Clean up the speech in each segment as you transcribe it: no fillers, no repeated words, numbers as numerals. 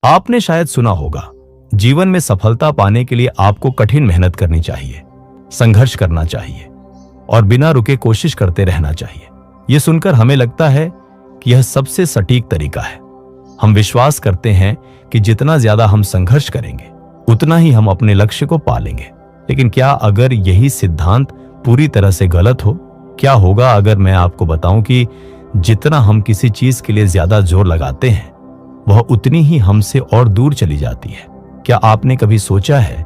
आपने शायद सुना होगा, जीवन में सफलता पाने के लिए आपको कठिन मेहनत करनी चाहिए, संघर्ष करना चाहिए और बिना रुके कोशिश करते रहना चाहिए। यह सुनकर हमें लगता है कि यह सबसे सटीक तरीका है। हम विश्वास करते हैं कि जितना ज्यादा हम संघर्ष करेंगे उतना ही हम अपने लक्ष्य को पालेंगे। लेकिन क्या अगर यही सिद्धांत पूरी तरह से गलत हो? क्या होगा अगर मैं आपको बताऊं कि जितना हम किसी चीज के लिए ज्यादा जोर लगाते हैं वह उतनी ही हमसे और दूर चली जाती है? क्या आपने कभी सोचा है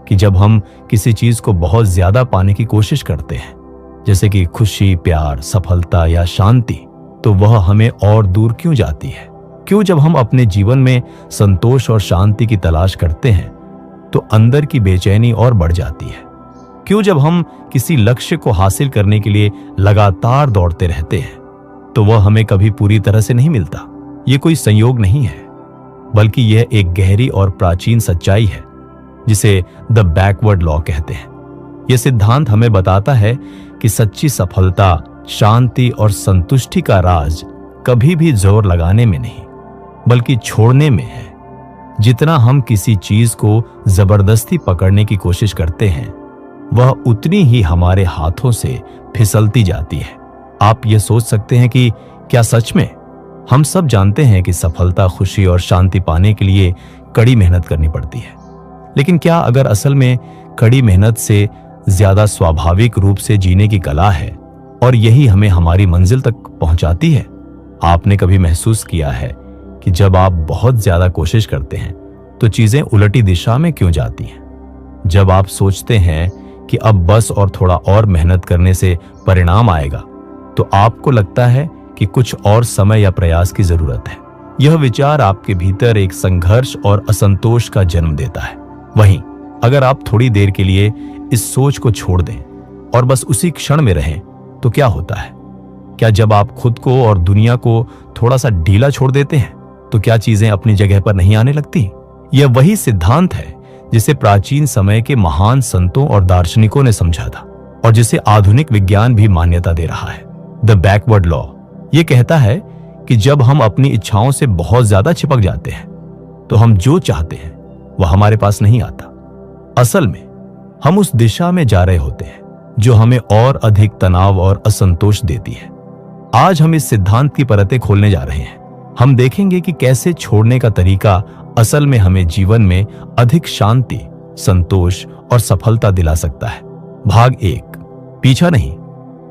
कि जब हम किसी चीज को बहुत ज्यादा पाने की कोशिश करते हैं, जैसे कि खुशी, प्यार, सफलता या शांति, तो वह हमें और दूर क्यों जाती है? क्यों जब हम अपने जीवन में संतोष और शांति की तलाश करते हैं तो अंदर की बेचैनी और बढ़ जाती है? क्यों जब हम किसी लक्ष्य को हासिल करने के लिए लगातार दौड़ते रहते हैं तो वह हमें कभी पूरी तरह से नहीं मिलता? यह कोई संयोग नहीं है, बल्कि यह एक गहरी और प्राचीन सच्चाई है जिसे द बैकवर्ड लॉ कहते हैं। यह सिद्धांत हमें बताता है कि सच्ची सफलता, शांति और संतुष्टि का राज कभी भी जोर लगाने में नहीं, बल्कि छोड़ने में है। जितना हम किसी चीज को जबरदस्ती पकड़ने की कोशिश करते हैं वह उतनी ही हमारे हाथों से फिसलती जाती है। आप यह सोच सकते हैं कि क्या सच में? हम सब जानते हैं कि सफलता, खुशी और शांति पाने के लिए कड़ी मेहनत करनी पड़ती है। लेकिन क्या अगर असल में कड़ी मेहनत से ज्यादा स्वाभाविक रूप से जीने की कला है और यही हमें हमारी मंजिल तक पहुंचाती है? आपने कभी महसूस किया है कि जब आप बहुत ज्यादा कोशिश करते हैं तो चीजें उलटी दिशा में क्यों जाती हैं? जब आप सोचते हैं कि अब बस और थोड़ा और मेहनत करने से परिणाम आएगा तो आपको लगता है कि कुछ और समय या प्रयास की जरूरत है। यह विचार आपके भीतर एक संघर्ष और असंतोष का जन्म देता है। वहीं अगर आप थोड़ी देर के लिए इस सोच को छोड़ दें और बस उसी क्षण में रहें तो क्या होता है? क्या जब आप खुद को और दुनिया को थोड़ा सा ढीला छोड़ देते हैं तो क्या चीजें अपनी जगह पर नहीं आने लगती? यह वही सिद्धांत है जिसे प्राचीन समय के महान संतों और दार्शनिकों ने समझा था और जिसे आधुनिक विज्ञान भी मान्यता दे रहा है। द बैकवर्ड लॉ यह कहता है कि जब हम अपनी इच्छाओं से बहुत ज्यादा चिपक जाते हैं तो हम जो चाहते हैं वह हमारे पास नहीं आता। असल में हम उस दिशा में जा रहे होते हैं जो हमें और अधिक तनाव और असंतोष देती है। आज हम इस सिद्धांत की परतें खोलने जा रहे हैं। हम देखेंगे कि कैसे छोड़ने का तरीका असल में हमें जीवन में अधिक शांति, संतोष और सफलता दिला सकता है। भाग 1, पीछा नहीं,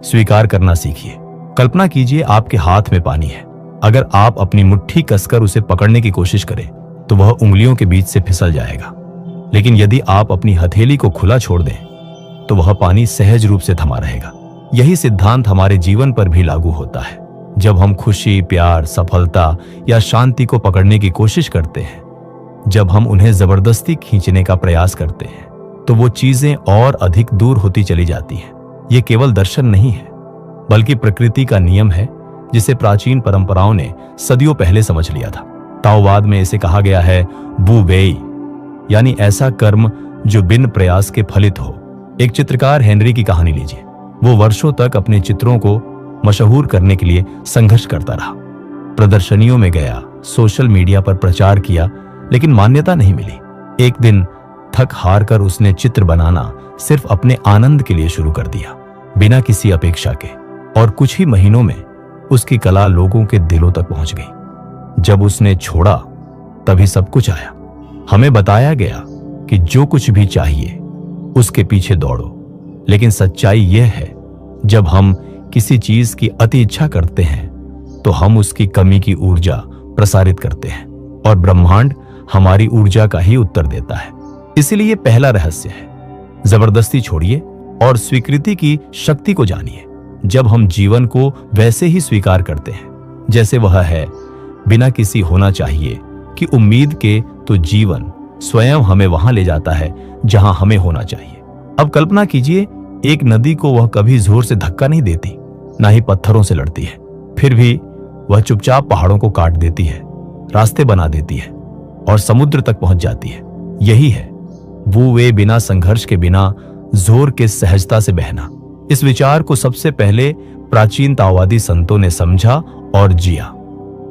स्वीकार करना सीखिए। कल्पना कीजिए आपके हाथ में पानी है। अगर आप अपनी मुट्ठी कसकर उसे पकड़ने की कोशिश करें तो वह उंगलियों के बीच से फिसल जाएगा। लेकिन यदि आप अपनी हथेली को खुला छोड़ दें तो वह पानी सहज रूप से थमा रहेगा। यही सिद्धांत हमारे जीवन पर भी लागू होता है। जब हम खुशी, प्यार, सफलता या शांति को पकड़ने की कोशिश करते हैं, जब हम उन्हें जबरदस्ती खींचने का प्रयास करते हैं तो वो चीजें और अधिक दूर होती चली जाती हैं। ये केवल दर्शन नहीं है बल्कि प्रकृति का नियम है जिसे प्राचीन परंपराओं ने सदियों पहले समझ लिया था। ताओवाद में इसे कहा गया है वु वेई, यानी ऐसा कर्म जो बिन प्रयास के फलित हो। एक चित्रकार हेनरी की कहानी लीजिए। वो वर्षों तक अपने चित्रों को मशहूर करने के लिए संघर्ष करता रहा। प्रदर्शनियों में गया, सोशल मीडिया पर प्रचार किया, लेकिन मान्यता नहीं मिली। एक दिन थक हार कर उसने चित्र बनाना सिर्फ अपने आनंद के लिए शुरू कर दिया, बिना किसी अपेक्षा के। और कुछ ही महीनों में उसकी कला लोगों के दिलों तक पहुंच गई। जब उसने छोड़ा तभी सब कुछ आया। हमें बताया गया कि जो कुछ भी चाहिए उसके पीछे दौड़ो, लेकिन सच्चाई यह है जब हम किसी चीज की अति इच्छा करते हैं तो हम उसकी कमी की ऊर्जा प्रसारित करते हैं और ब्रह्मांड हमारी ऊर्जा का ही उत्तर देता है। इसीलिए पहला रहस्य है, जबरदस्ती छोड़िए और स्वीकृति की शक्ति को जानिए। जब हम जीवन को वैसे ही स्वीकार करते हैं जैसे वह है, बिना किसी होना चाहिए कि उम्मीद के, तो जीवन स्वयं हमें वहां ले जाता है जहां हमें होना चाहिए। अब कल्पना कीजिए, एक नदी को वह कभी जोर से धक्का नहीं देती, ना ही पत्थरों से लड़ती है। फिर भी वह चुपचाप पहाड़ों को काट देती है, रास्ते बना देती है और समुद्र तक पहुंच जाती है। यही है वो वे, बिना संघर्ष के, बिना जोर के, सहजता से बहना। इस विचार को सबसे पहले प्राचीन ताओवादी संतों ने समझा और जिया।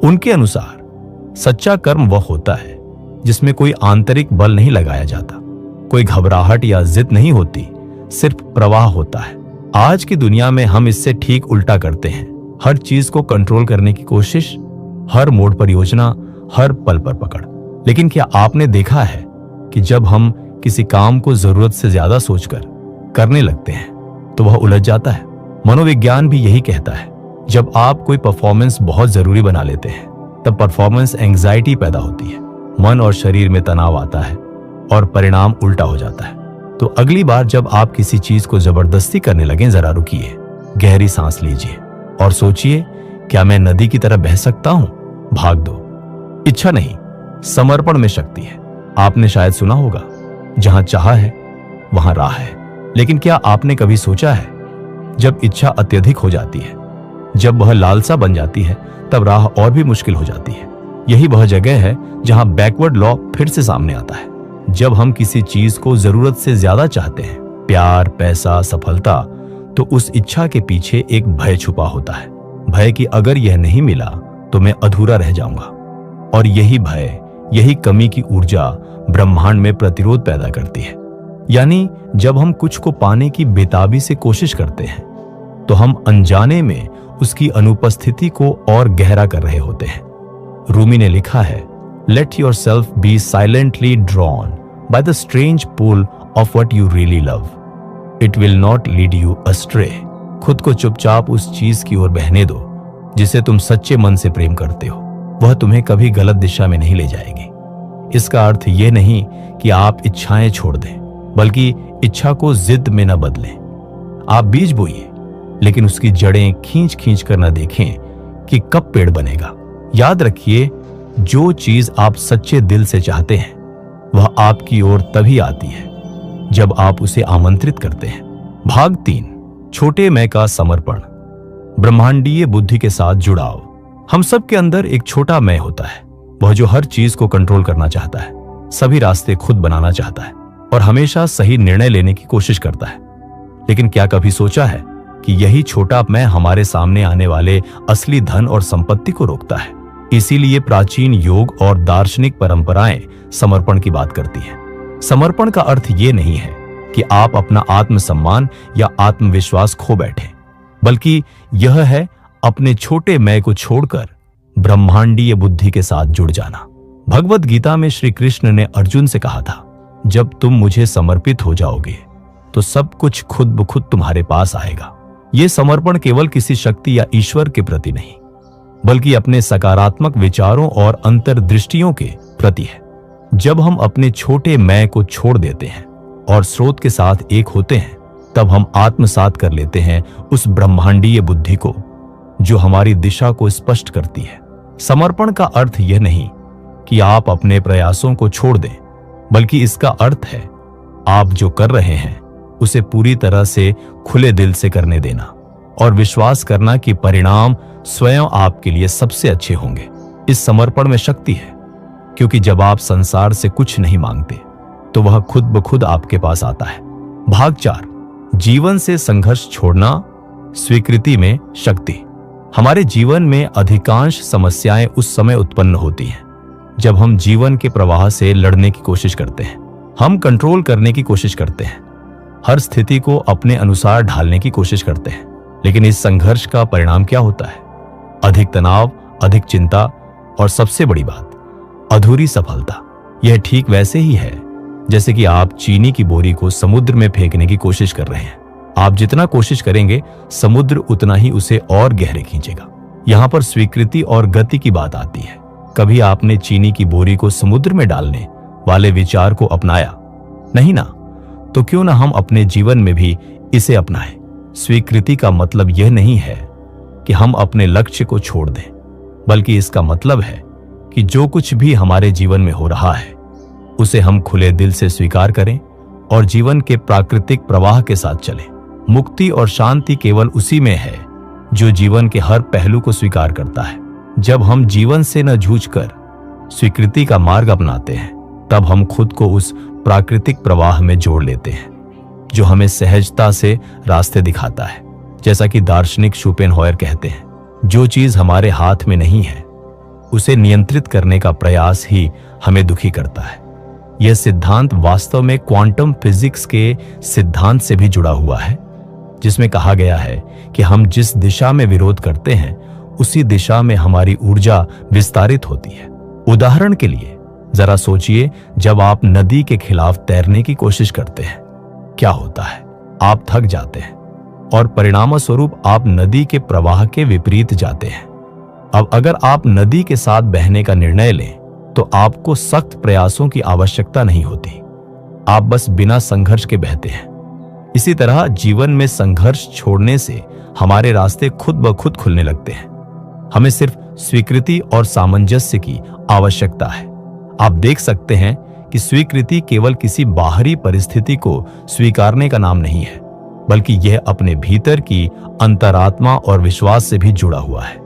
उनके अनुसार सच्चा कर्म वह होता है जिसमें कोई आंतरिक बल नहीं लगाया जाता, कोई घबराहट या जिद नहीं होती, सिर्फ प्रवाह होता है। आज की दुनिया में हम इससे ठीक उल्टा करते हैं। हर चीज को कंट्रोल करने की कोशिश, हर मोड़ पर योजना, हर पल पर पकड़। लेकिन क्या आपने देखा है कि जब हम किसी काम को जरूरत से ज्यादा सोचकर करने लगते हैं तो वह उलझ जाता है। मनोविज्ञान भी यही कहता है, जब आप कोई परफॉर्मेंस बहुत जरूरी बना लेते हैं तब परफॉर्मेंस एंग्जाइटी पैदा होती है, मन और शरीर में तनाव आता है और परिणाम उल्टा हो जाता है। तो अगली बार जब आप किसी चीज को जबरदस्ती करने लगें, जरा रुकिए, गहरी सांस लीजिए और सोचिए, क्या मैं नदी की तरह बह सकता हूं? भाग दो। इच्छा नहीं, समर्पण में शक्ति है। आपने शायद सुना होगा, जहां चाह है वहां राह है। लेकिन क्या आपने कभी सोचा है, जब इच्छा अत्यधिक हो जाती है, जब वह लालसा बन जाती है, तब राह और भी मुश्किल हो जाती है। यही वह जगह है जहां बैकवर्ड लॉ फिर से सामने आता है। जब हम किसी चीज को जरूरत से ज्यादा चाहते हैं, प्यार, पैसा, सफलता, तो उस इच्छा के पीछे एक भय छुपा होता है। भय कि अगर यह नहीं मिला तो मैं अधूरा रह जाऊंगा। और यही भय, यही कमी की ऊर्जा ब्रह्मांड में प्रतिरोध पैदा करती है। यानी जब हम कुछ को पाने की बेताबी से कोशिश करते हैं तो हम अनजाने में उसकी अनुपस्थिति को और गहरा कर रहे होते हैं। रूमी ने लिखा है, let yourself be silently drawn by the strange pull of what you really love, it will not lead you astray. खुद को चुपचाप उस चीज की ओर बहने दो जिसे तुम सच्चे मन से प्रेम करते हो। वह तुम्हें कभी गलत दिशा में नहीं ले जाएगी। इसका अर्थ यह नहीं कि आप इच्छाएं छोड़ दें, बल्कि इच्छा को जिद में न बदलें। आप बीज बोइए, लेकिन उसकी जड़ें खींच खींच कर न देखें कि कब पेड़ बनेगा। याद रखिए, जो चीज आप सच्चे दिल से चाहते हैं वह आपकी ओर तभी आती है जब आप उसे आमंत्रित करते हैं। भाग 3, छोटे मैं का समर्पण, ब्रह्मांडीय बुद्धि के साथ जुड़ाव। हम सब के अंदर एक छोटा मैं होता है, वह जो हर चीज को कंट्रोल करना चाहता है, सभी रास्ते खुद बनाना चाहता है और हमेशा सही निर्णय लेने की कोशिश करता है। लेकिन क्या कभी सोचा है कि यही छोटा मैं हमारे सामने आने वाले असली धन और संपत्ति को रोकता है? इसीलिए प्राचीन योग और दार्शनिक परंपराएं समर्पण की बात करती हैं। समर्पण का अर्थ ये नहीं है कि आप अपना आत्मसम्मान या आत्मविश्वास खो बैठें, बल्कि यह है अपने छोटे मैं को छोड़कर ब्रह्मांडीय बुद्धि के साथ जुड़ जाना। भगवत गीता में श्री कृष्ण ने अर्जुन से कहा था, जब तुम मुझे समर्पित हो जाओगे तो सब कुछ खुद ब खुद तुम्हारे पास आएगा। यह समर्पण केवल किसी शक्ति या ईश्वर के प्रति नहीं, बल्कि अपने सकारात्मक विचारों और अंतर्दृष्टियों के प्रति है। जब हम अपने छोटे मैं को छोड़ देते हैं और स्रोत के साथ एक होते हैं, तब हम आत्मसात कर लेते हैं उस ब्रह्मांडीय बुद्धि को जो हमारी दिशा को स्पष्ट करती है। समर्पण का अर्थ यह नहीं कि आप अपने प्रयासों को छोड़ दें, बल्कि इसका अर्थ है आप जो कर रहे हैं उसे पूरी तरह से खुले दिल से करने देना और विश्वास करना कि परिणाम स्वयं आपके लिए सबसे अच्छे होंगे। इस समर्पण में शक्ति है, क्योंकि जब आप संसार से कुछ नहीं मांगते तो वह खुद ब खुद आपके पास आता है। भाग 4, जीवन से संघर्ष छोड़ना, स्वीकृति में शक्ति। हमारे जीवन में अधिकांश समस्याएं उस समय उत्पन्न होती हैं जब हम जीवन के प्रवाह से लड़ने की कोशिश करते हैं। हम कंट्रोल करने की कोशिश करते हैं, हर स्थिति को अपने अनुसार ढालने की कोशिश करते हैं। लेकिन इस संघर्ष का परिणाम क्या होता है? अधिक तनाव, अधिक चिंता और सबसे बड़ी बात, अधूरी सफलता। यह ठीक वैसे ही है जैसे कि आप चीनी की बोरी को समुद्र में फेंकने की कोशिश कर रहे हैं। आप जितना कोशिश करेंगे, समुद्र उतना ही उसे और गहरे खींचेगा। यहां पर स्वीकृति और गति की बात आती है। कभी आपने चीनी की बोरी को समुद्र में डालने वाले विचार को अपनाया? नहीं ना? तो क्यों ना हम अपने जीवन में भी इसे अपनाएं। स्वीकृति का मतलब यह नहीं है कि हम अपने लक्ष्य को छोड़ दें, बल्कि इसका मतलब है कि जो कुछ भी हमारे जीवन में हो रहा है उसे हम खुले दिल से स्वीकार करें और जीवन के प्राकृतिक प्रवाह के साथ चलें। मुक्ति और शांति केवल उसी में है जो जीवन के हर पहलू को स्वीकार करता है। जब हम जीवन से न जूझकर स्वीकृति का मार्ग अपनाते हैं, तब हम खुद को उस प्राकृतिक प्रवाह में जोड़ लेते हैं जो हमें सहजता से रास्ते दिखाता है। जैसा कि दार्शनिक शोपेनहायर कहते हैं, जो चीज हमारे हाथ में नहीं है उसे नियंत्रित करने का प्रयास ही हमें दुखी करता है। यह सिद्धांत वास्तव में क्वांटम फिजिक्स के सिद्धांत से भी जुड़ा हुआ है, जिसमें कहा गया है कि हम जिस दिशा में विरोध करते हैं उसी दिशा में हमारी ऊर्जा विस्तारित होती है। उदाहरण के लिए जरा सोचिए, जब आप नदी के खिलाफ तैरने की कोशिश करते हैं, क्या होता है? आप थक जाते हैं और परिणामस्वरूप आप नदी के प्रवाह के विपरीत जाते हैं। अब अगर आप नदी के साथ बहने का निर्णय लें तो आपको सख्त प्रयासों की आवश्यकता नहीं होती, आप बस बिना संघर्ष के बहते हैं। इसी तरह जीवन में संघर्ष छोड़ने से हमारे रास्ते खुद ब खुद खुलने लगते हैं। हमें सिर्फ स्वीकृति और सामंजस्य की आवश्यकता है। आप देख सकते हैं कि स्वीकृति केवल किसी बाहरी परिस्थिति को स्वीकारने का नाम नहीं है, बल्कि यह अपने भीतर की अंतरात्मा और विश्वास से भी जुड़ा हुआ है।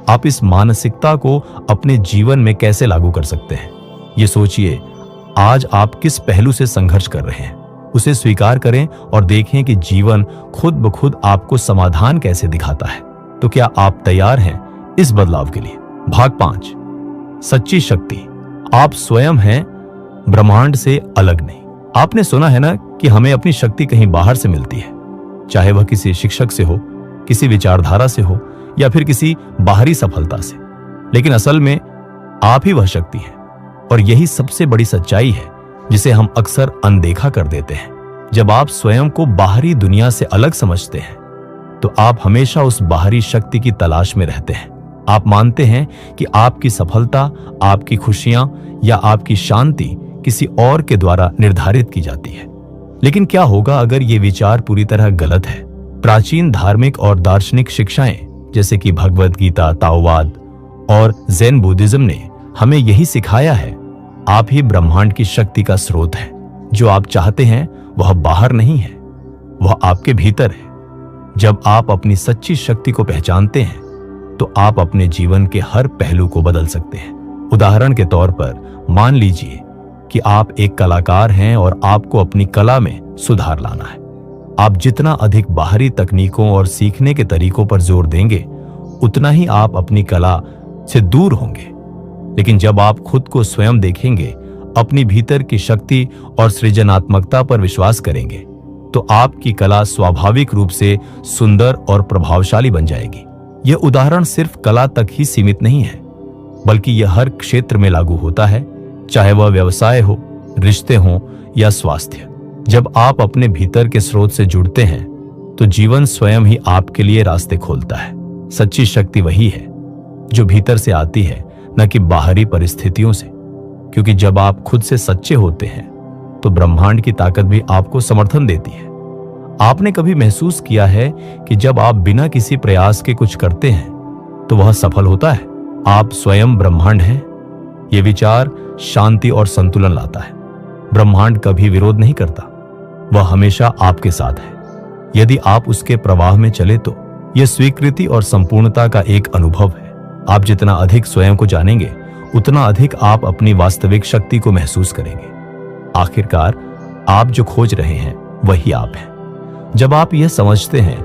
आप इस मानसिकता को अपने जीवन में कैसे लागू कर सकते हैं? ये सोचिए, आज आप किस पहलू से संघर्ष कर रहे हैं, उसे स्वीकार करें और देखें कि जीवन खुद ब खुद आपको समाधान कैसे दिखाता है। तो क्या आप तैयार हैं इस बदलाव के लिए? भाग 5, सच्ची शक्ति। आप स्वयं हैं, ब्रह्मांड से अलग नहीं। आपने सुना है ना कि हमें अपनी शक्ति कहीं बाहर से मिलती है, चाहे वह किसी शिक्षक से हो, किसी विचारधारा से हो या फिर किसी बाहरी सफलता से। लेकिन असल में आप ही वह शक्ति है, और यही सबसे बड़ी सच्चाई है जिसे हम अक्सर अनदेखा कर देते हैं। जब आप स्वयं को बाहरी दुनिया से अलग समझते हैं तो आप हमेशा उस बाहरी शक्ति की तलाश में रहते हैं। आप मानते हैं कि आपकी सफलता, आपकी खुशियां या आपकी शांति किसी और के द्वारा निर्धारित की जाती है। लेकिन क्या होगा अगर ये विचार पूरी तरह गलत है? प्राचीन धार्मिक और दार्शनिक शिक्षाएं जैसे कि भगवद गीता, ताओवाद और ज़ेन बुद्धिज्म ने हमें यही सिखाया है। आप ही ब्रह्मांड की शक्ति का स्रोत है। जो आप चाहते हैं वह बाहर नहीं है, वह आपके भीतर है। जब आप अपनी सच्ची शक्ति को पहचानते हैं तो आप अपने जीवन के हर पहलू को बदल सकते हैं। उदाहरण के तौर पर मान लीजिए कि आप एक कलाकार हैं और आपको अपनी कला में सुधार लाना है। आप जितना अधिक बाहरी तकनीकों और सीखने के तरीकों पर जोर देंगे, उतना ही आप अपनी कला से दूर होंगे। लेकिन जब आप खुद को स्वयं देखेंगे, अपनी भीतर की शक्ति और सृजनात्मकता पर विश्वास करेंगे, तो आपकी कला स्वाभाविक रूप से सुंदर और प्रभावशाली बन जाएगी। यह उदाहरण सिर्फ कला तक ही सीमित नहीं है, बल्कि यह हर क्षेत्र में लागू होता है, चाहे वह व्यवसाय हो, रिश्ते हों या स्वास्थ्य। जब आप अपने भीतर के स्रोत से जुड़ते हैं तो जीवन स्वयं ही आपके लिए रास्ते खोलता है। सच्ची शक्ति वही है जो भीतर से आती है, न कि बाहरी परिस्थितियों से। क्योंकि जब आप खुद से सच्चे होते हैं तो ब्रह्मांड की ताकत भी आपको समर्थन देती है। आपने कभी महसूस किया है कि जब आप बिना किसी प्रयास के कुछ करते हैं तो वह सफल होता है? आप स्वयं ब्रह्मांड हैं। यह विचार शांति और संतुलन लाता है। ब्रह्मांड कभी विरोध नहीं करता, वह हमेशा आपके साथ है। यदि आप उसके प्रवाह में चले तो यह स्वीकृति और संपूर्णता का एक अनुभव है। आप जितना अधिक स्वयं को जानेंगे, उतना अधिक आप अपनी वास्तविक शक्ति को महसूस करेंगे। आखिरकार आप जो खोज रहे हैं वही आप हैं। जब आप यह समझते हैं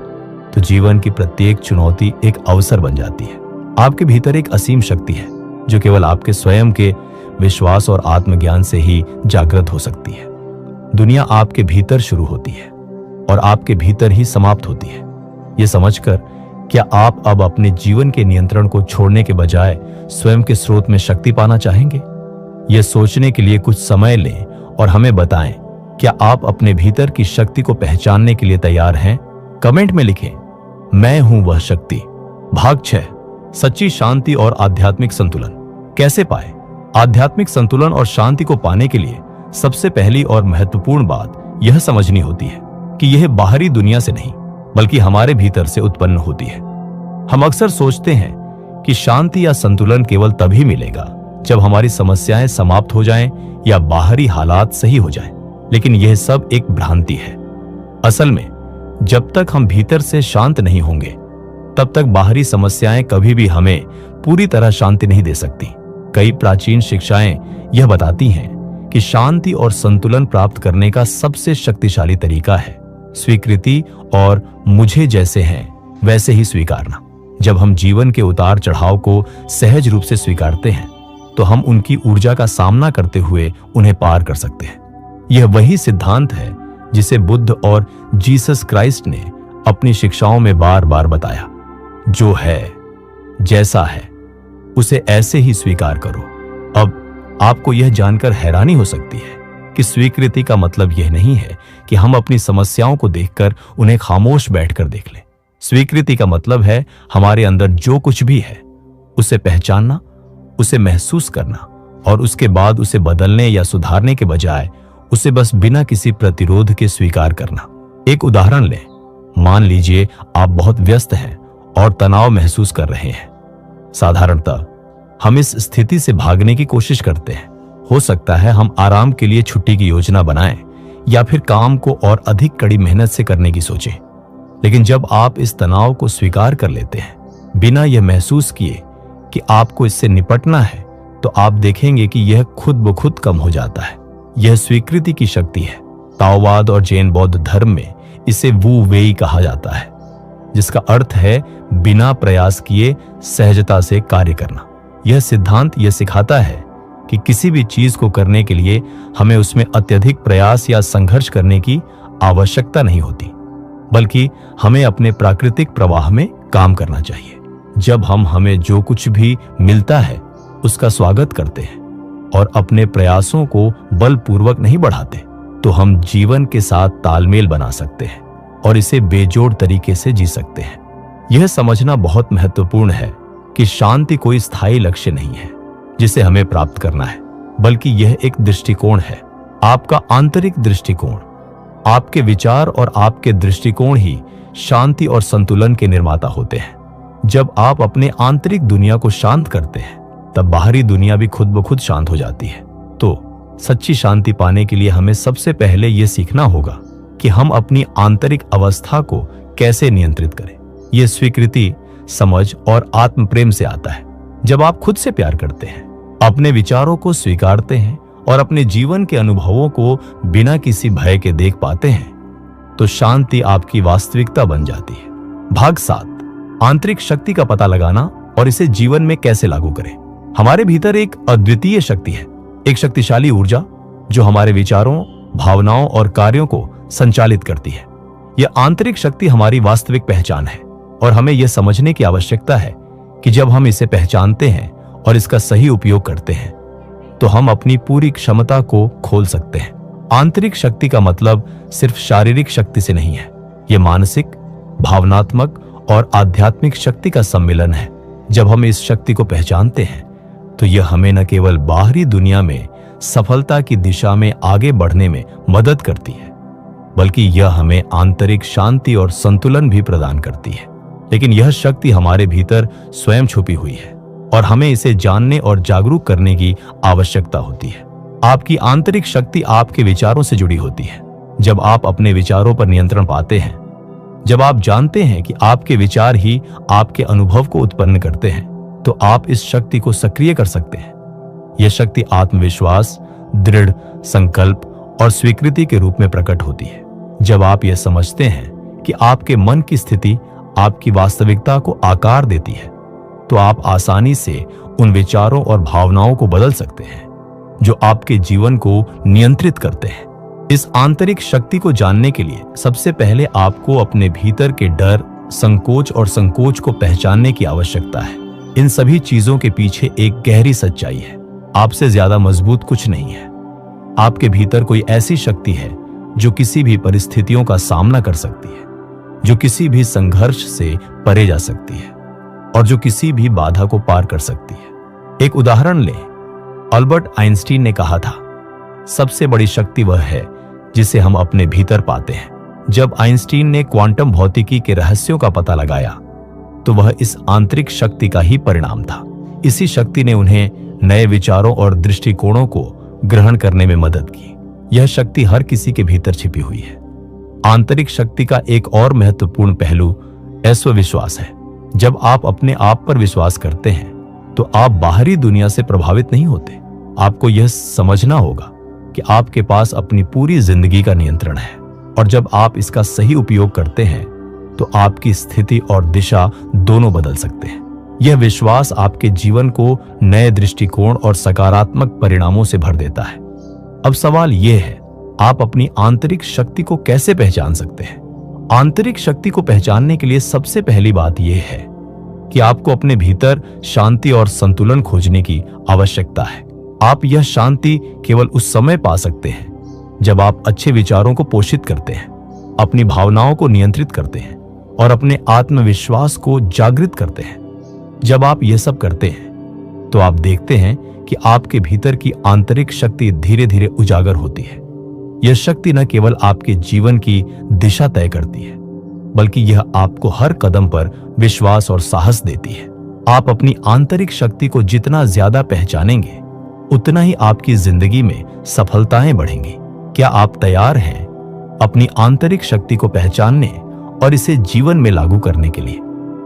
तो जीवन की प्रत्येक चुनौती एक अवसर बन जाती है। आपके भीतर एक असीम शक्ति है जो केवल आपके स्वयं के विश्वास और आत्मज्ञान से ही जागृत हो सकती है। दुनिया आपके भीतर शुरू होती है और आपके भीतर ही समाप्त होती है। यह समझकर क्या आप अब अपने जीवन के नियंत्रण को छोड़ने के बजाय स्वयं के स्रोत में शक्ति पाना चाहेंगे? यह सोचने के लिए कुछ समय लें और हमें बताएं, क्या आप अपने भीतर की शक्ति को पहचानने के लिए तैयार हैं? कमेंट में लिखें, मैं हूं वह शक्ति। भाग 6, सच्ची शांति और आध्यात्मिक संतुलन कैसे पाए? आध्यात्मिक संतुलन और शांति को पाने के लिए सबसे पहली और महत्वपूर्ण बात यह समझनी होती है कि यह बाहरी दुनिया से नहीं, बल्कि हमारे भीतर से उत्पन्न होती है। हम अक्सर सोचते हैं कि शांति या संतुलन केवल तभी मिलेगा जब हमारी समस्याएं समाप्त हो जाएं या बाहरी हालात सही हो जाएं। लेकिन यह सब एक भ्रांति है। असल में जब तक हम भीतर से शांत नहीं होंगे, तब तक बाहरी समस्याएं कभी भी हमें पूरी तरह शांति नहीं दे सकती। कई प्राचीन शिक्षाएं यह बताती हैं कि शांति और संतुलन प्राप्त करने का सबसे शक्तिशाली तरीका है स्वीकृति और मुझे जैसे हैं वैसे ही स्वीकारना। जब हम जीवन के उतार चढ़ाव को सहज रूप से स्वीकारते हैं तो हम उनकी ऊर्जा का सामना करते हुए उन्हें पार कर सकते हैं। यह वही सिद्धांत है जिसे बुद्ध और जीसस क्राइस्ट ने अपनी शिक्षाओं में बार बार बताया। जो है, जैसा है, उसे ऐसे ही स्वीकार करो। अब आपको यह जानकर हैरानी हो सकती है कि स्वीकृति का मतलब यह नहीं है कि हम अपनी समस्याओं को देखकर उन्हें खामोश बैठकर देख लें। स्वीकृति का मतलब है हमारे अंदर जो कुछ भी है उसे पहचानना, उसे महसूस करना और उसके बाद उसे बदलने या सुधारने के बजाय उसे बस बिना किसी प्रतिरोध के स्वीकार करना। एक उदाहरण लें। मान लीजिए आप बहुत व्यस्त हैं और तनाव महसूस कर रहे हैं। साधारणतः हम इस स्थिति से भागने की कोशिश करते हैं। हो सकता है हम आराम के लिए छुट्टी की योजना बनाएं या फिर काम को और अधिक कड़ी मेहनत से करने की सोचें। लेकिन जब आप इस तनाव को स्वीकार कर लेते हैं बिना यह महसूस किए कि आपको इससे निपटना है, तो आप देखेंगे कि यह खुद ब खुद कम हो जाता है। यह स्वीकृति की शक्ति है। ताओवाद और जैन बौद्ध धर्म में इसे वू वेई कहा जाता है, जिसका अर्थ है बिना प्रयास किए सहजता से कार्य करना। यह सिद्धांत यह सिखाता है कि किसी भी चीज को करने के लिए हमें उसमें अत्यधिक प्रयास या संघर्ष करने की आवश्यकता नहीं होती, बल्कि हमें अपने प्राकृतिक प्रवाह में काम करना चाहिए। जब हम हमें जो कुछ भी मिलता है उसका स्वागत करते हैं और अपने प्रयासों को बलपूर्वक नहीं बढ़ाते, तो हम जीवन के साथ तालमेल बना सकते हैं और इसे बेजोड़ तरीके से जी सकते हैं। यह समझना बहुत महत्वपूर्ण है कि शांति कोई स्थायी लक्ष्य नहीं है जिसे हमें प्राप्त करना है, बल्कि यह एक दृष्टिकोण है। आपका आंतरिक दृष्टिकोण, आपके विचार और आपके दृष्टिकोण ही शांति और संतुलन के निर्माता होते हैं। जब आप अपने आंतरिक दुनिया को शांत करते हैं, तब बाहरी दुनिया भी खुद ब खुद शांत हो जाती है। तो सच्ची शांति पाने के लिए हमें सबसे पहले यह सीखना होगा कि हम अपनी आंतरिक अवस्था को कैसे नियंत्रित करें। यह स्वीकृति, समझ और आत्म प्रेम से आता है। जब आप खुद से प्यार करते हैं, अपने विचारों को स्वीकारते हैं और अपने जीवन के अनुभवों को बिना किसी भय के देख पाते हैं, तो शांति आपकी वास्तविकता बन जाती है। भाग 7, आंतरिक शक्ति का पता लगाना और इसे जीवन में कैसे लागू करें। हमारे भीतर एक अद्वितीय शक्ति है, एक शक्तिशाली ऊर्जा जो हमारे विचारों, भावनाओं और कार्यों को संचालित करती है। यह आंतरिक शक्ति हमारी वास्तविक पहचान है और हमें यह समझने की आवश्यकता है कि जब हम इसे पहचानते हैं और इसका सही उपयोग करते हैं, तो हम अपनी पूरी क्षमता को खोल सकते हैं। आंतरिक शक्ति का मतलब सिर्फ शारीरिक शक्ति से नहीं है। यह मानसिक, भावनात्मक और आध्यात्मिक शक्ति का सम्मिलन है। जब हम इस शक्ति को पहचानते हैं, तो यह हमें न केवल बाहरी दुनिया में सफलता की दिशा में आगे बढ़ने में मदद करती है, बल्कि यह हमें आंतरिक शांति और संतुलन भी प्रदान करती है। लेकिन यह शक्ति हमारे भीतर स्वयं छुपी हुई है और हमें इसे जानने और जागरूक करने की आवश्यकता होती है। आपकी आंतरिक शक्ति आपके विचारों से जुड़ी होती है। जब आप अपने विचारों पर नियंत्रण पाते हैं, जब आप जानते हैं कि आपके विचार ही आपके अनुभव को उत्पन्न करते हैं, तो आप इस शक्ति को सक्रिय कर सकते हैं। यह शक्ति आत्मविश्वास, दृढ़ संकल्प और स्वीकृति के रूप में प्रकट होती है। जब आप यह समझते हैं कि आपके मन की स्थिति आपकी वास्तविकता को आकार देती है, तो आप आसानी से उन विचारों और भावनाओं को बदल सकते हैं जो आपके जीवन को नियंत्रित करते हैं। इस आंतरिक शक्ति को जानने के लिए सबसे पहले आपको अपने भीतर के डर, संकोच और संकोच को पहचानने की आवश्यकता है। इन सभी चीजों के पीछे एक गहरी सच्चाई है। आपसे ज्यादा मजबूत कुछ नहीं है। आपके भीतर कोई ऐसी शक्ति है जो किसी भी परिस्थितियों का सामना कर सकती है, जो किसी भी संघर्ष से परे जा सकती है और जो किसी भी बाधा को पार कर सकती है। एक उदाहरण लें। अल्बर्ट आइंस्टीन ने कहा था, सबसे बड़ी शक्ति वह है जिसे हम अपने भीतर पाते हैं। जब आइंस्टीन ने क्वांटम भौतिकी के रहस्यों का पता लगाया, तो वह इस आंतरिक शक्ति का ही परिणाम था। इसी शक्ति ने उन्हें नए विचारों और दृष्टिकोणों को ग्रहण करने में मदद की। यह शक्ति हर किसी के भीतर छिपी हुई है। आंतरिक शक्ति का एक और महत्वपूर्ण पहलू आत्मविश्वास है। जब आप अपने आप पर विश्वास करते हैं, तो आप बाहरी दुनिया से प्रभावित नहीं होते। आपको यह समझना होगा कि आपके पास अपनी पूरी जिंदगी का नियंत्रण है, और जब आप इसका सही उपयोग करते हैं, तो आपकी स्थिति और दिशा दोनों बदल सकते हैं। यह विश्वास आपके जीवन को नए दृष्टिकोण और सकारात्मक परिणामों से भर देता है। अब सवाल यह है, आप अपनी आंतरिक शक्ति को कैसे पहचान सकते हैं? आंतरिक शक्ति को पहचानने के लिए सबसे पहली बात यह है कि आपको अपने भीतर शांति और संतुलन खोजने की आवश्यकता है। आप यह शांति केवल उस समय पा सकते हैं जब आप अच्छे विचारों को पोषित करते हैं, अपनी भावनाओं को नियंत्रित करते हैं और अपने आत्मविश्वास को जागृत करते हैं। जब आप यह सब करते हैं तो आप देखते हैं कि आपके भीतर की आंतरिक शक्ति धीरे धीरे उजागर होती है। यह शक्ति न केवल आपके जीवन की दिशा तय करती है, बल्कि यह आपको हर कदम पर विश्वास और साहस देती है। आप अपनी आंतरिक शक्ति को जितना ज्यादा पहचानेंगे, उतना ही आपकी जिंदगी में सफलताएं बढ़ेंगी। क्या आप तैयार हैं अपनी आंतरिक शक्ति को पहचानने और इसे जीवन में लागू करने के लिए?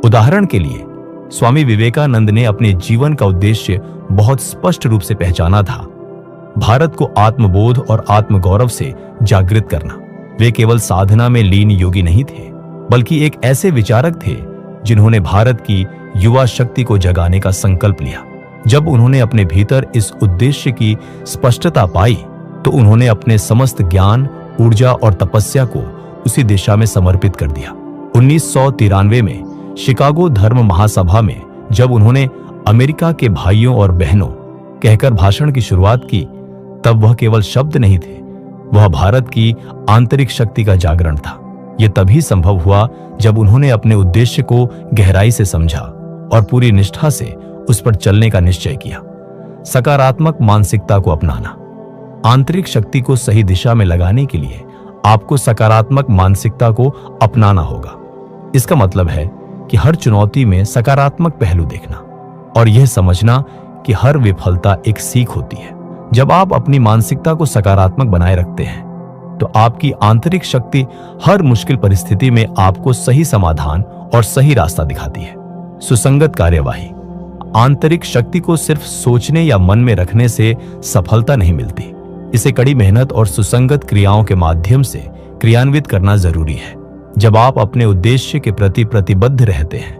उदाहरण के लिए, स्वामी विवेकानंद ने अपने जीवन का उद्देश्य बहुत स्पष्ट रूप से पहचाना था, भारत को आत्मबोध और आत्मगौरव से जागृत करना। वे केवल साधना में लीन योगी नहीं थे, बल्कि एक ऐसे विचारक थे जिन्होंने भारत की युवा शक्ति को जगाने का संकल्प लिया। जब उन्होंने अपने भीतर इस उद्देश्य की स्पष्टता पाई, तो उन्होंने अपने समस्त ज्ञान, ऊर्जा और तपस्या को उसी दिशा में समर्पित कर दिया। 1993 में शिकागो धर्म महासभा में जब उन्होंने अमेरिका के भाइयों और बहनों कहकर भाषण की शुरुआत की, तब वह केवल शब्द नहीं थे, वह भारत की आंतरिक शक्ति का जागरण था। यह तभी संभव हुआ जब उन्होंने अपने उद्देश्य को गहराई से समझा और पूरी निष्ठा से उस पर चलने का निश्चय किया। सकारात्मक मानसिकता को अपनाना। आंतरिक शक्ति को सही दिशा में लगाने के लिए आपको सकारात्मक मानसिकता को अपनाना होगा। इसका मतलब है कि हर चुनौती में सकारात्मक पहलू देखना और यह समझना कि हर विफलता एक सीख होती है। जब आप अपनी मानसिकता को सकारात्मक बनाए रखते हैं, तो आपकी आंतरिक शक्ति हर मुश्किल परिस्थिति में आपको सही समाधान और सही रास्ता दिखाती है। सुसंगत कार्यवाही। आंतरिक शक्ति को सिर्फ सोचने या मन में रखने से सफलता नहीं मिलती। इसे कड़ी मेहनत और सुसंगत क्रियाओं के माध्यम से क्रियान्वित करना जरूरी है। जब आप अपने उद्देश्य के प्रति प्रतिबद्ध रहते हैं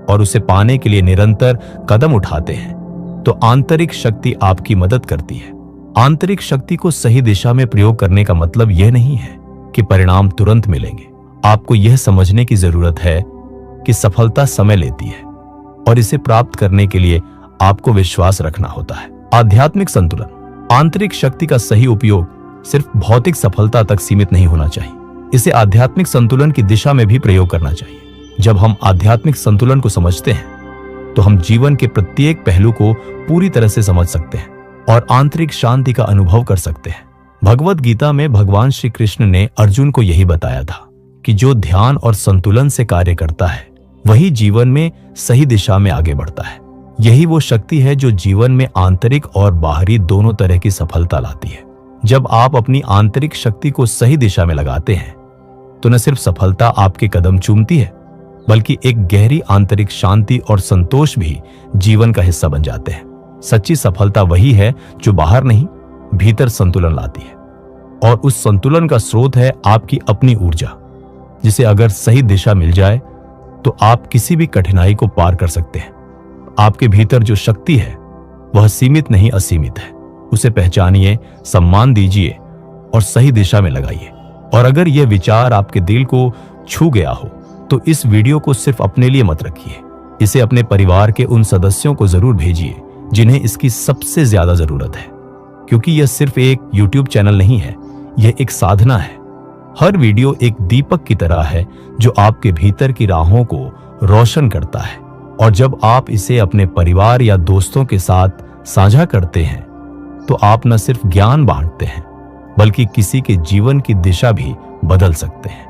और उसे पाने के लिए निरंतर कदम उठाते हैं, तो आंतरिक शक्ति आपकी मदद करती है। आंतरिक शक्ति को सही दिशा में प्रयोग करने का मतलब यह नहीं है कि परिणाम तुरंत मिलेंगे। आपको यह समझने की जरूरत है कि सफलता समय लेती है और इसे प्राप्त करने के लिए आपको विश्वास रखना होता है। आध्यात्मिक संतुलन। आंतरिक शक्ति का सही उपयोग सिर्फ भौतिक सफलता तक सीमित नहीं होना चाहिए, इसे आध्यात्मिक संतुलन की दिशा में भी प्रयोग करना चाहिए। जब हम आध्यात्मिक संतुलन को समझते हैं, तो हम जीवन के प्रत्येक पहलू को पूरी तरह से समझ सकते हैं और आंतरिक शांति का अनुभव कर सकते हैं। भगवद गीता में भगवान श्री कृष्ण ने अर्जुन को यही बताया था कि जो ध्यान और संतुलन से कार्य करता है, वही जीवन में सही दिशा में आगे बढ़ता है। यही वो शक्ति है जो जीवन में आंतरिक और बाहरी दोनों तरह की सफलता लाती है। जब आप अपनी आंतरिक शक्ति को सही दिशा में लगाते हैं, तो न सिर्फ सफलता आपके कदम चूमती है, बल्कि एक गहरी आंतरिक शांति और संतोष भी जीवन का हिस्सा बन जाते हैं। सच्ची सफलता वही है जो बाहर नहीं, भीतर संतुलन लाती है, और उस संतुलन का स्रोत है आपकी अपनी ऊर्जा, जिसे अगर सही दिशा मिल जाए तो आप किसी भी कठिनाई को पार कर सकते हैं। आपके भीतर जो शक्ति है वह सीमित नहीं, असीमित है। उसे पहचानिए, सम्मान दीजिए और सही दिशा में लगाइए। और अगर यह विचार आपके दिल को छू गया हो, तो इस वीडियो को सिर्फ अपने लिए मत रखिए, इसे अपने परिवार के उन सदस्यों को जरूर भेजिए जिन्हें इसकी सबसे ज्यादा जरूरत है, क्योंकि यह सिर्फ एक YouTube चैनल नहीं है, यह एक साधना है। हर वीडियो एक दीपक की तरह है जो आपके भीतर की राहों को रोशन करता है, और जब आप इसे अपने परिवार या दोस्तों के साथ साझा करते हैं, तो आप न सिर्फ ज्ञान बांटते हैं, बल्कि किसी के जीवन की दिशा भी बदल सकते हैं।